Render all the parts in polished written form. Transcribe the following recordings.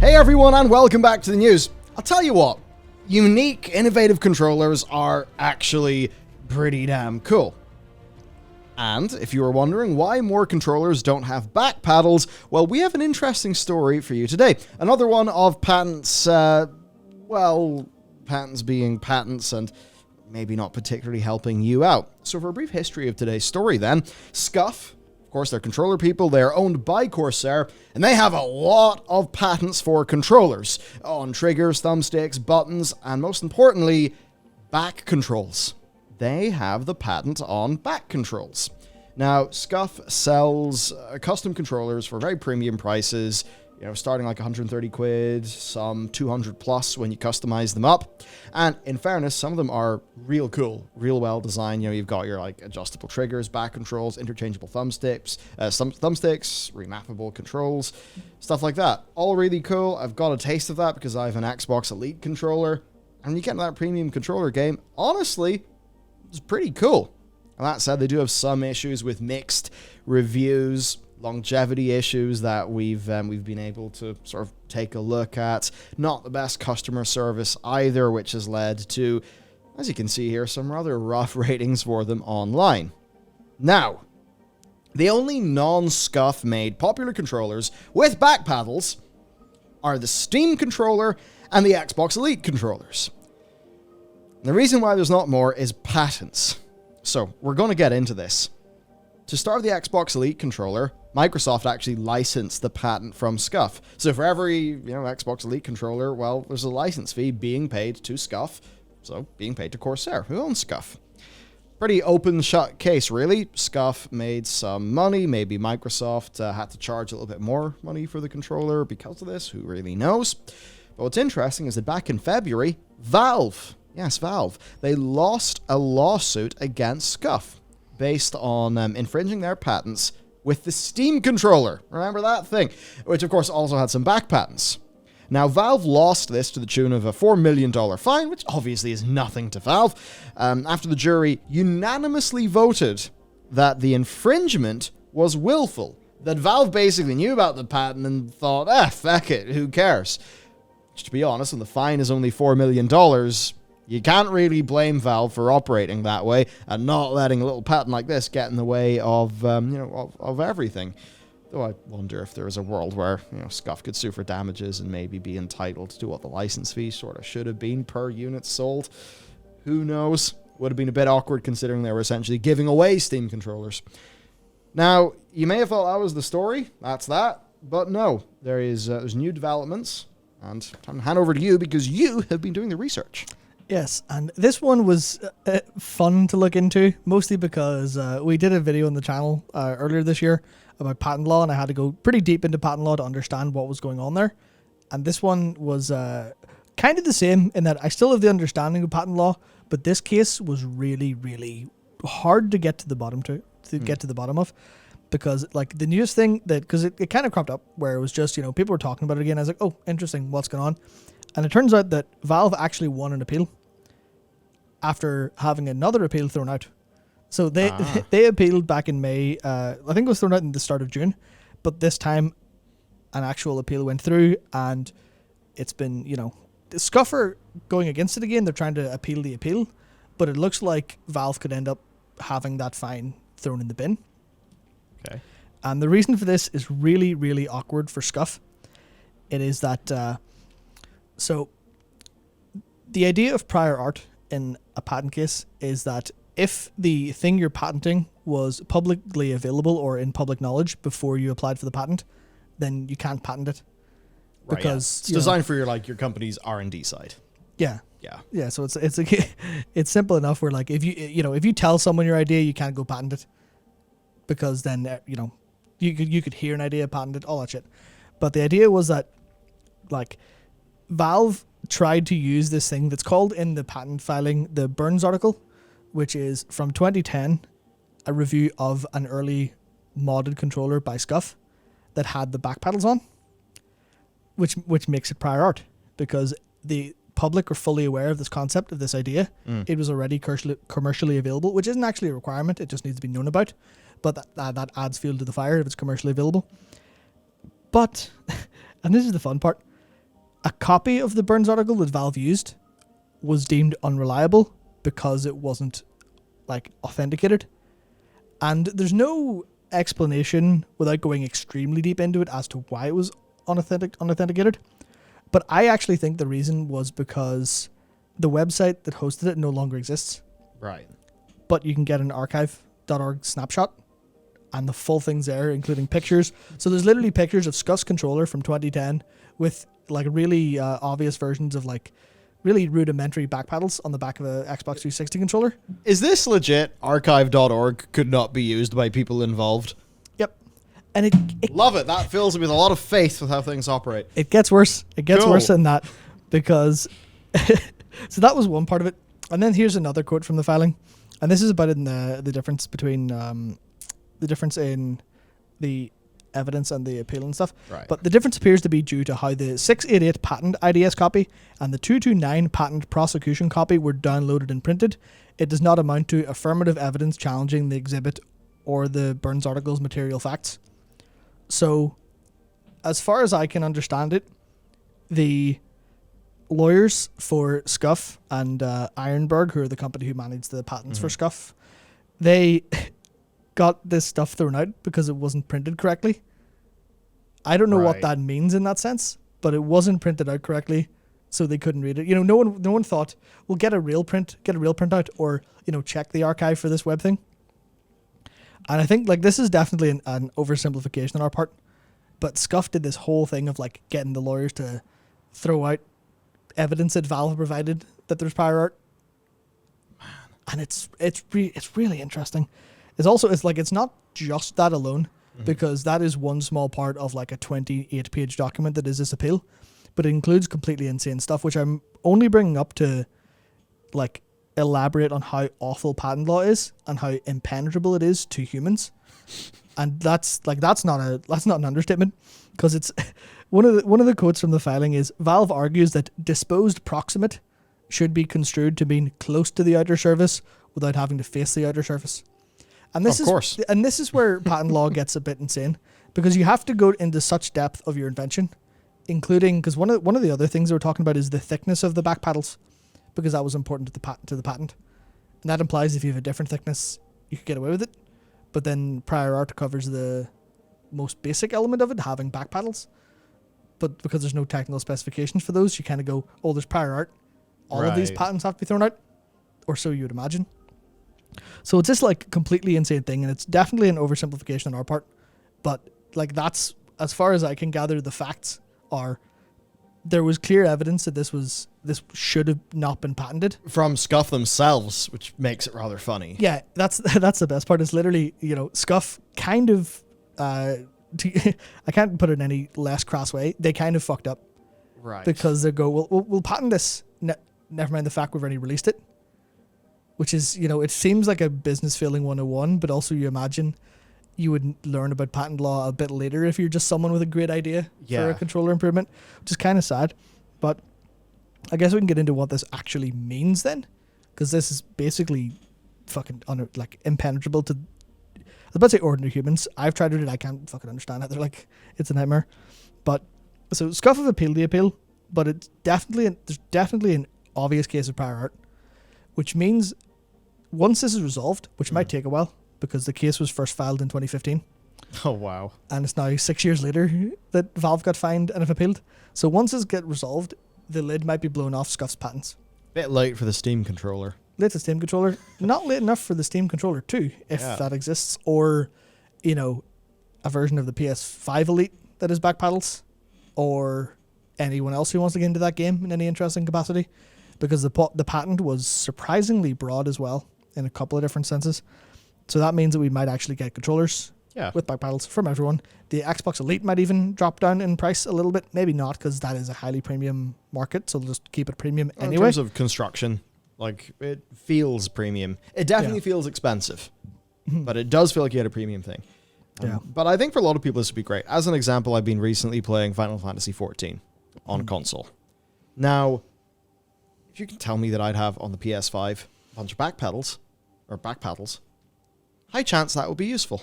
Hey everyone, and welcome back to the news. I'll tell you what, unique, innovative controllers are actually pretty damn cool. And if you were wondering why more controllers don't have back paddles, well, we have an interesting story for you today. Another one of patents, patents being patents and maybe not particularly helping you out. So for a brief history of today's story then, SCUF, of course, they're controller people. They're owned by Corsair, and they have a lot of patents for controllers on triggers, thumbsticks, buttons, and most importantly, back controls. They have the patent on back controls. Now, SCUF sells custom controllers for very premium prices, starting like 130 quid, some 200 plus when you customize them up. And in fairness, some of them are real cool, real well designed. You've got your adjustable triggers, back controls, interchangeable thumbsticks, remappable controls, stuff like that. All really cool. I've got a taste of that because I have an Xbox Elite controller. And when you get into that premium controller game, honestly, it's pretty cool. And that said, they do have some issues with mixed reviews, longevity issues that we've been able to sort of take a look at. Not the best customer service either, which has led to, as you can see here, some rather rough ratings for them online. Now, the only non-SCUF made popular controllers with back paddles are the Steam controller and the Xbox Elite controllers. And the reason why there's not more is patents. So we're going to get into this. To start with the Xbox Elite controller, Microsoft actually licensed the patent from SCUF. So for every, Xbox Elite controller, well, there's a license fee being paid to SCUF, so being paid to Corsair, who owns SCUF. Pretty open shut case, really. SCUF made some money. Maybe Microsoft had to charge a little bit more money for the controller because of this. Who really knows? But what's interesting is that back in February, Valve, they lost a lawsuit against SCUF based on infringing their patents with the Steam controller. Remember that thing? Which, of course, also had some back patents. Now, Valve lost this to the tune of a $4 million fine, which obviously is nothing to Valve, after the jury unanimously voted that the infringement was willful. That Valve basically knew about the patent and thought, feck it, who cares? Which, to be honest, when the fine is only $4 million, you can't really blame Valve for operating that way and not letting a little patent like this get in the way of everything. Though I wonder if there is a world where, SCUF could sue for damages and maybe be entitled to what the license fee sort of should have been per unit sold. Who knows? Would have been a bit awkward considering they were essentially giving away Steam controllers. Now, you may have thought that was the story. That's that. But no, there's new developments. And time to hand over to you because you have been doing the research. Yes, and this one was fun to look into, mostly because we did a video on the channel earlier this year about patent law, and I had to go pretty deep into patent law to understand what was going on there. And this one was kind of the same in that I still have the understanding of patent law, but this case was really, really hard to get to the bottom get to the bottom of, because the newest thing because it kind of cropped up where it was just people were talking about it again. I was like, oh, interesting, what's going on? And it turns out that Valve actually won an appeal after having another appeal thrown out. So they appealed back in May. I think it was thrown out in the start of June. But this time, an actual appeal went through. And it's been, the SCUF are going against it again. They're trying to appeal the appeal. But it looks like Valve could end up having that fine thrown in the bin. Okay. And the reason for this is really, really awkward for SCUF. It is that... So, the idea of prior art in a patent case is that if the thing you're patenting was publicly available or in public knowledge before you applied for the patent, then you can't patent it. Right, because it's designed for your company's R&D side. Yeah. So it's simple enough where if you tell someone your idea, you can't go patent it because then you could hear an idea, patent it, all that shit. But the idea was that Valve tried to use this thing that's called in the patent filing the Burns article, which is from 2010, a review of an early modded controller by SCUF that had the back paddles on, which makes it prior art because the public are fully aware of this concept, of this idea. It was already commercially available, which isn't actually a requirement. It just needs to be known about. But that adds fuel to the fire if it's commercially available. But, and this is the fun part, a copy of the Burns article that Valve used was deemed unreliable because it wasn't like authenticated. And there's no explanation without going extremely deep into it as to why it was unauthenticated. But I actually think the reason was because the website that hosted it no longer exists. Right. But you can get an archive.org snapshot and the full thing's there, including pictures. So there's literally pictures of SCUF's controller from 2010 with like really obvious versions of like really rudimentary back paddles on the back of a Xbox 360 controller. Is this legit? Archive.org could not be used by people involved. Yep. And it love it. That fills me with a lot of faith with how things operate. It gets worse. It gets Cool. worse than that because so that was one part of it. And then here's another quote from the filing. And this is about in the difference between the difference in the evidence and the appeal and stuff. Right. But the difference appears to be due to how the 688 patent IDS copy and the 229 patent prosecution copy were downloaded and printed. It does not amount to affirmative evidence challenging the exhibit or the Burns article's material facts. So, as far as I can understand it, the lawyers for SCUF and Ironberg, who are the company who managed the patents for SCUF, they got this stuff thrown out because it wasn't printed correctly. I don't know what Right. that means in that sense, but it wasn't printed out correctly, so they couldn't read it. You know, no one thought, well, get a real printout, or check the archive for this web thing. And I think like this is definitely an oversimplification on our part, but SCUF did this whole thing of like getting the lawyers to throw out evidence that Valve provided that there's prior art, and it's really interesting. It's not just that alone, because that is one small part of like a 28-page document that is this appeal, but it includes completely insane stuff, which I'm only bringing up to like elaborate on how awful patent law is and how impenetrable it is to humans. And that's not an understatement, because it's one of the quotes from the filing is Valve argues that disposed proximate should be construed to mean close to the outer surface without having to face the outer surface. And this is where patent law gets a bit insane, because you have to go into such depth of your invention, including because one of the other things they were talking about is the thickness of the back paddles, because that was important to the patent, and that implies if you have a different thickness, you could get away with it. But then prior art covers the most basic element of it, having back paddles. But because there's no technical specifications for those, you kind of go, oh, there's prior art. All of these Right. patents have to be thrown out, or so you would imagine. So it's just like completely insane thing, and it's definitely an oversimplification on our part. But like that's as far as I can gather, the facts are there was clear evidence that this should have not been patented From SCUF themselves, which makes it rather funny. Yeah, that's the best part. Is literally SCUF kind of I can't put it in any less crass way. They kind of fucked up Right. because they go, we'll patent this. Never mind the fact we've already released it. Which is, it seems like a business failing 101, but also you imagine you would learn about patent law a bit later if you're just someone with a great idea for a controller improvement, which is kind of sad. But I guess we can get into what this actually means then, because this is basically fucking impenetrable to, I was about to say ordinary humans. I've tried to read it, I can't fucking understand it. They're like, it's a nightmare. But, so SCUF have appealed the appeal, but there's definitely an obvious case of prior art, which means once this is resolved, which might take a while because the case was first filed in 2015, Oh, wow. and it's now 6 years later that Valve got fined and have appealed. So once this gets resolved, the lid might be blown off SCUF's patents. Bit late for the Steam controller. Late to Steam controller, not late enough for the Steam controller 2, if that exists, or a version of the PS5 Elite that is back paddles, or anyone else who wants to get into that game in any interesting capacity, because the patent was surprisingly broad as well in a couple of different senses. So that means that we might actually get controllers with back paddles from everyone. The Xbox Elite might even drop down in price a little bit. Maybe not, because that is a highly premium market, so they'll just keep it premium anyway. In terms of construction, it feels premium. It definitely feels expensive, but it does feel like you had a premium thing. But I think for a lot of people this would be great. As an example, I've been recently playing Final Fantasy XIV on console. Now, if you can tell me that I'd have on the PS5 a bunch of back paddles, high chance that would be useful.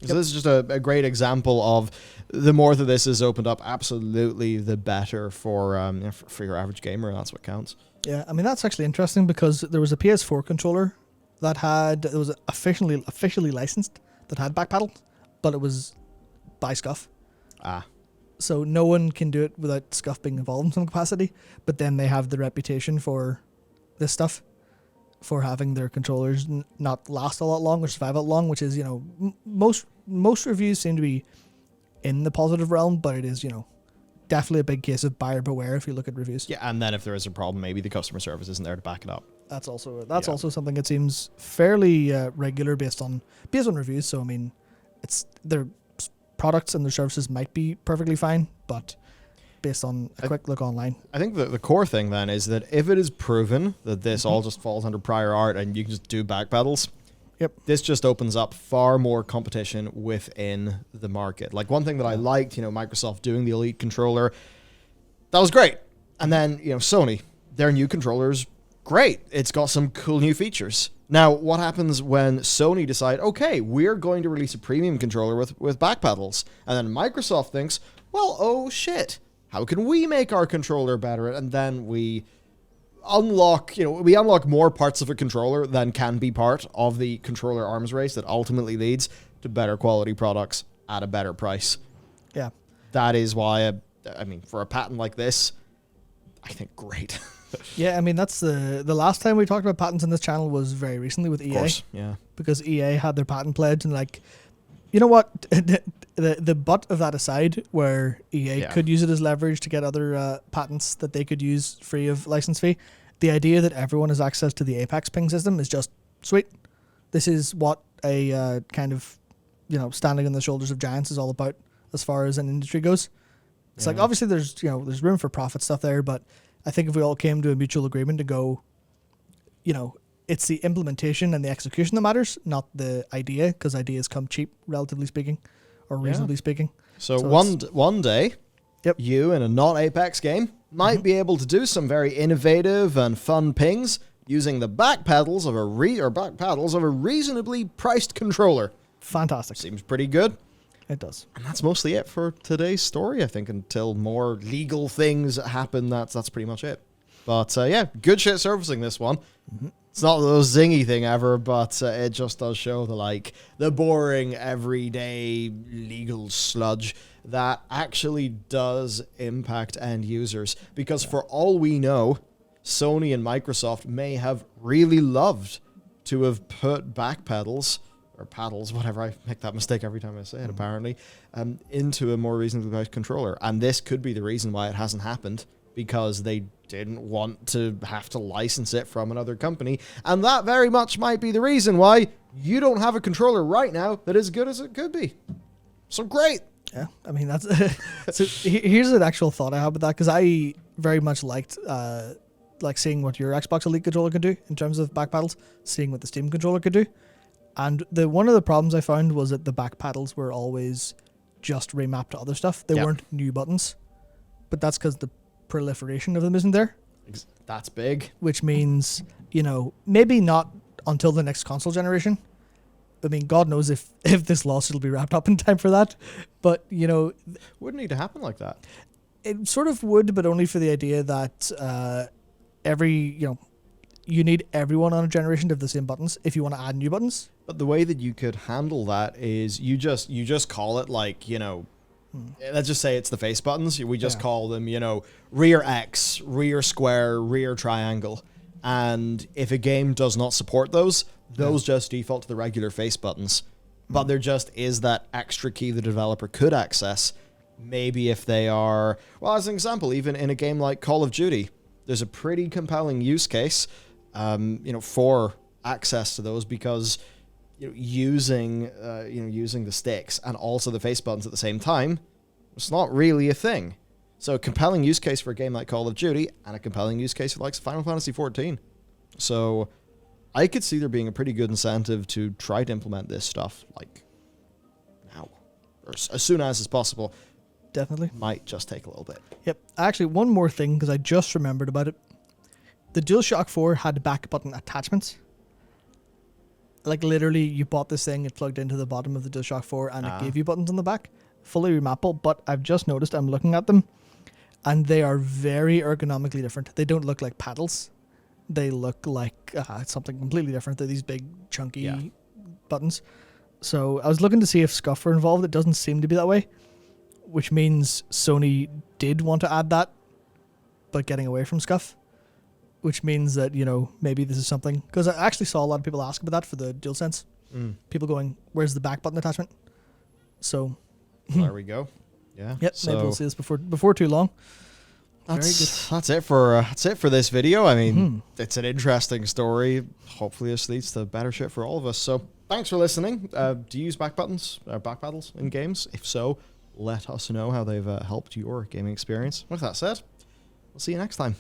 So this is just a great example of the more that this is opened up, absolutely the better for your average gamer, and that's what counts. Yeah, I mean, that's actually interesting because there was a PS4 controller that was officially licensed that had back paddles, but it was by SCUF. So no one can do it without SCUF being involved in some capacity, but then they have the reputation for this stuff, for having their controllers not last a lot long or survive a lot long, which is, most reviews seem to be in the positive realm, but it is, definitely a big case of buyer beware if you look at reviews. Yeah, and then if there is a problem, maybe the customer service isn't there to back it up. That's also something that seems fairly regular based on reviews. So I mean, their products and their services might be perfectly fine, but based on a quick look online, I think the core thing then is that if it is proven that this all just falls under prior art and you can just do back pedals, this just opens up far more competition within the market. Like one thing that I liked, Microsoft doing the Elite controller, that was great. And then, Sony, their new controller's great. It's got some cool new features. Now, what happens when Sony decide, okay, we're going to release a premium controller with back pedals? And then Microsoft thinks, well, oh shit, how can we make our controller better? And then we unlock more parts of a controller than can be part of the controller arms race that ultimately leads to better quality products at a better price. Yeah. That is why, for a patent like this, I think great. Yeah, I mean, that's the last time we talked about patents on this channel was very recently with EA. Of course, yeah. Because EA had their patent pledge and you know what? The butt of that aside, where EA could use it as leverage to get other patents that they could use free of license fee, the idea that everyone has access to the Apex ping system is just sweet. This is what a kind of, standing on the shoulders of giants is all about as far as an industry goes. It's like, obviously there's room for profit stuff there, but I think if we all came to a mutual agreement to go, it's the implementation and the execution that matters, not the idea, because ideas come cheap, relatively speaking, or reasonably speaking. So one day, you in a non-Apex game might be able to do some very innovative and fun pings using the back pedals of a reasonably priced controller. Fantastic. Seems pretty good. It does. And that's mostly it for today's story, I think, until more legal things happen. That's pretty much it. But good shit servicing this one. Mm-hmm. It's not the most zingy thing ever, but it just does show the boring, everyday legal sludge that actually does impact end users. Because for all we know, Sony and Microsoft may have really loved to have put back pedals, or paddles, whatever, I make that mistake every time I say it, apparently, into a more reasonably priced controller. And this could be the reason why it hasn't happened, because they didn't want to have to license it from another company. And that very much might be the reason why you don't have a controller right now that is as good as it could be. So great. Yeah, I mean, that's... So here's an actual thought I have with that, because I very much liked seeing what your Xbox Elite controller could do in terms of back paddles, seeing what the Steam controller could do. And one of the problems I found was that the back paddles were always just remapped to other stuff. They weren't new buttons. But that's because the proliferation of them isn't there. That's big. Which means, maybe not until the next console generation. I mean, God knows if this lawsuit will be wrapped up in time for that. But, wouldn't need to happen like that. It sort of would, but only for the idea that you need everyone on a generation to have the same buttons if you want to add new buttons. But the way that you could handle that is you just call it let's just say it's the face buttons. We just call them, rear X, rear square, rear triangle. And if a game does not support those just default to the regular face buttons. But there just is that extra key the developer could access. Maybe if they are, well, as an example, even in a game like Call of Duty, there's a pretty compelling use case, for access to those, because using the sticks and also the face buttons at the same time, it's not really a thing. So a compelling use case for a game like Call of Duty and a compelling use case for like Final Fantasy XIV. So I could see there being a pretty good incentive to try to implement this stuff now, or as soon as is possible. Definitely. Might just take a little bit. Yep. Actually, one more thing, because I just remembered about it. The DualShock 4 had back button attachments. Like literally, you bought this thing, it plugged into the bottom of the DualShock 4, and it gave you buttons on the back, fully remappable. But I've just noticed, I'm looking at them, and they are very ergonomically different. They don't look like paddles. They look like something completely different. They're these big, chunky buttons. So I was looking to see if SCUF were involved. It doesn't seem to be that way, which means Sony did want to add that, but getting away from SCUF, which means that, you know, maybe this is something. Because I actually saw a lot of people ask about that for the DualSense. People going, where's the back button attachment? So there we go. Yeah. Yep, so maybe we'll see this before too long. That's it for this video. I mean, it's an interesting story. Hopefully this leads to better shit for all of us. So thanks for listening. Do you use back buttons or back paddles in games? If so, let us know how they've helped your gaming experience. With that said, we'll see you next time.